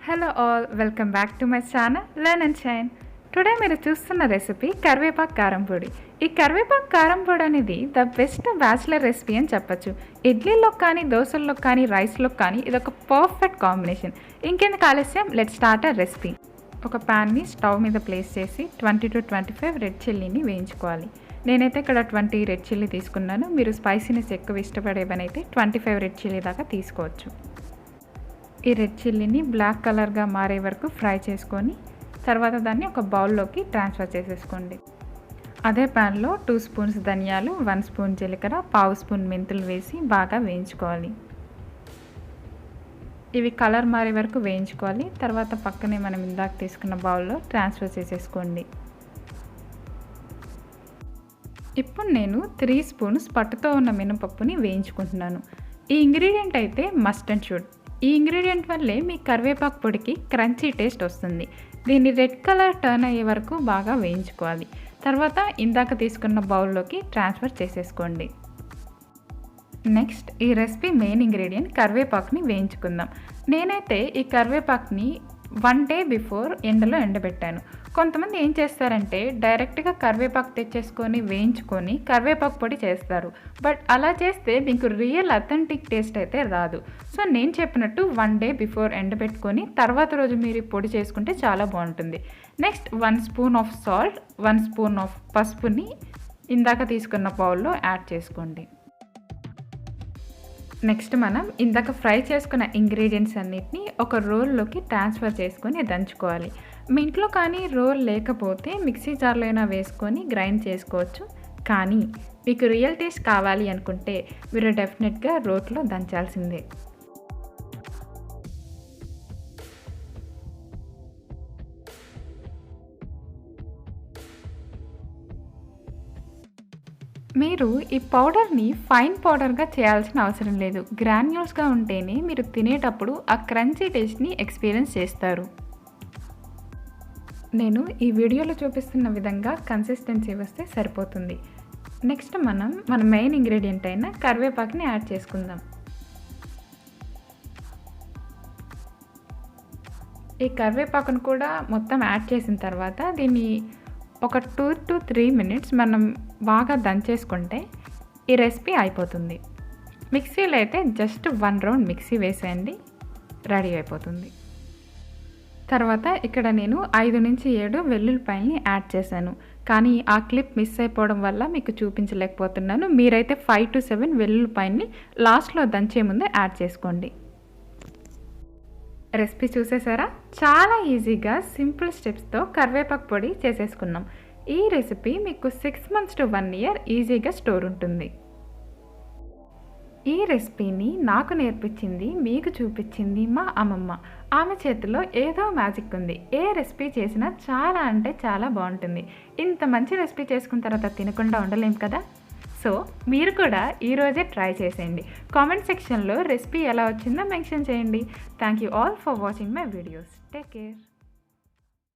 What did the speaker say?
Hello all, welcome back to my channel learn and shine. Today మీరు చూస్తున్న recipe కరివేపాకు కారం పొడి. ఈ కరివేపాకు కారం పొడి అనేది ద బెస్ట్ బ్యాచిలర్ రెసిపీ అని చెప్పచ్చు. ఇడ్లీలో కానీ, దోశల్లో కానీ, రైస్లో కానీ ఇది ఒక పర్ఫెక్ట్ కాంబినేషన్. ఇంకెందుకు ఆలస్యం, లెట్ స్టార్ట్ అ రెసిపీ. ఒక ప్యాన్ని స్టవ్ మీద ప్లేస్ చేసి 20 to 25 రెడ్ చిల్లీని వేయించుకోవాలి. నేనైతే ఇక్కడ 20 రెడ్ చిల్లీ తీసుకున్నాను. మీరు స్పైసీనెస్ ఎక్కువ ఇష్టపడేవనైతే 25 రెడ్ చిల్లీ దాకా తీసుకోవచ్చు. ఈ రెడ్ చిల్లీని బ్లాక్ కలర్గా మారే వరకు ఫ్రై చేసుకొని తర్వాత దాన్ని ఒక బౌల్లోకి ట్రాన్స్ఫర్ చేసేసుకోండి. అదే ప్యాన్లో 2 స్పూన్స్ ధనియాలు, 1 స్పూన్ జీలకర్ర, 1/2 స్పూన్ మెంతులు వేసి బాగా వేయించుకోవాలి. ఇవి కలర్ మారే వరకు వేయించుకోవాలి. తర్వాత పక్కనే మనం ఇందాక తీసుకున్న బౌల్లో ట్రాన్స్ఫర్ చేసేసుకోండి. ఇప్పుడు నేను 3 స్పూన్స్ పట్టుతో ఉన్న మినపప్పుని వేయించుకుంటున్నాను. ఈ ఇంగ్రీడియంట్ అయితే మస్ట్ అండ్ షుడ్. ఈ ఇంగ్రీడియంట్ వల్లే మీ కరివేపాకు పొడికి క్రంచీ టేస్ట్ వస్తుంది. దీన్ని రెడ్ కలర్ టర్న్ అయ్యే వరకు బాగా వేయించుకోవాలి. తర్వాత ఇందాక తీసుకున్న బౌల్లోకి ట్రాన్స్ఫర్ చేసేసుకోండి. నెక్స్ట్ ఈ రెసిపీ మెయిన్ ఇంగ్రీడియంట్ కరివేపాకుని వేయించుకుందాం. నేనైతే ఈ కరివేపాకుని 1 డే బిఫోర్ ఎండలో ఎండబెట్టాను. కొంతమంది ఏం చేస్తారంటే డైరెక్ట్గా కరివేపాకు తెచ్చేసుకొని వేయించుకొని కరివేపాకు పొడి చేస్తారు. బట్ అలా చేస్తే మీకు రియల్ అథెంటిక్ టేస్ట్ అయితే రాదు. సో నేను చెప్పినట్టు 1 డే బిఫోర్ ఎండబెట్టుకొని తర్వాత రోజు మీరు పొడి చేసుకుంటే చాలా బాగుంటుంది. Next 1 spoon of salt, 1 spoon of పసుపుని ఇందాక తీసుకున్న బౌల్లో యాడ్ చేసుకోండి. నెక్స్ట్ మనం ఇందాక ఫ్రై చేసుకున్న ఇంగ్రీడియంట్స్ అన్నిటిని ఒక రోల్లోకి ట్రాన్స్ఫర్ చేసుకొని దంచుకోవాలి. మీ ఇంట్లో కానీ రోల్ లేకపోతే మిక్సీ జార్లో అయినా వేసుకొని గ్రైండ్ చేసుకోవచ్చు. కానీ మీకు రియల్ టేస్ట్ కావాలి అనుకుంటే మీరు డెఫినెట్గా రోట్లో దంచాల్సిందే. మీరు ఈ పౌడర్ని ఫైన్ పౌడర్గా చేయాల్సిన అవసరం లేదు. గ్రాన్యూల్స్గా ఉంటేనే మీరు తినేటప్పుడు ఆ క్రంచీ టేస్ట్ని ఎక్స్పీరియన్స్ చేస్తారు. నేను ఈ వీడియోలో చూపిస్తున్న విధంగా కన్సిస్టెన్సీ వస్తే సరిపోతుంది. నెక్స్ట్ మన మెయిన్ ఇంగ్రీడియంట్ అయిన కరివేపాకుని యాడ్ చేసుకుందాం. ఈ కరివేపాకును కూడా మొత్తం యాడ్ చేసిన తర్వాత దీన్ని ఒక 2 to 3 మినిట్స్ మనం బాగా దంచేసుకుంటే ఈ రెసిపీ అయిపోతుంది. మిక్సీలో అయితే జస్ట్ 1 రౌండ్ మిక్సీ వేసేయండి, రెడీ అయిపోతుంది. తర్వాత ఇక్కడ నేను 5 నుంచి 7 వెల్లుల్లిపాయల్ని యాడ్ చేశాను. కానీ ఆ క్లిప్ మిస్ అయిపోవడం వల్ల మీకు చూపించలేకపోతున్నాను. మీరైతే 5 to 7 వెల్లుల్లిపాయల్ని లాస్ట్లో దంచే ముందు యాడ్ చేసుకోండి. రెసిపీ చూసేసారా? చాలా ఈజీగా సింపుల్ స్టెప్స్తో కరివేపాకు పొడి చేసేసుకున్నాం. ఈ రెసిపీ మీకు 6 months to 1 year ఈజీగా స్టోర్ ఉంటుంది. ఈ రెసిపీని నాకు నేర్పించింది, మీకు చూపించింది మా అమ్మమ్మ. ఆమె చేతిలో ఏదో మ్యాజిక్ ఉంది. ఏ రెసిపీ చేసినా చాలా అంటే చాలా బాగుంటుంది. ఇంత మంచి రెసిపీ చేసుకున్న తర్వాత తినకుండా ఉండలేం కదా. సో మీరు కూడా ఈరోజే ట్రై చేసేయండి. కామెంట్ సెక్షన్లో రెసిపీ ఎలా వచ్చిందో మెన్షన్ చేయండి. Thank you all for watching my videos. Take care.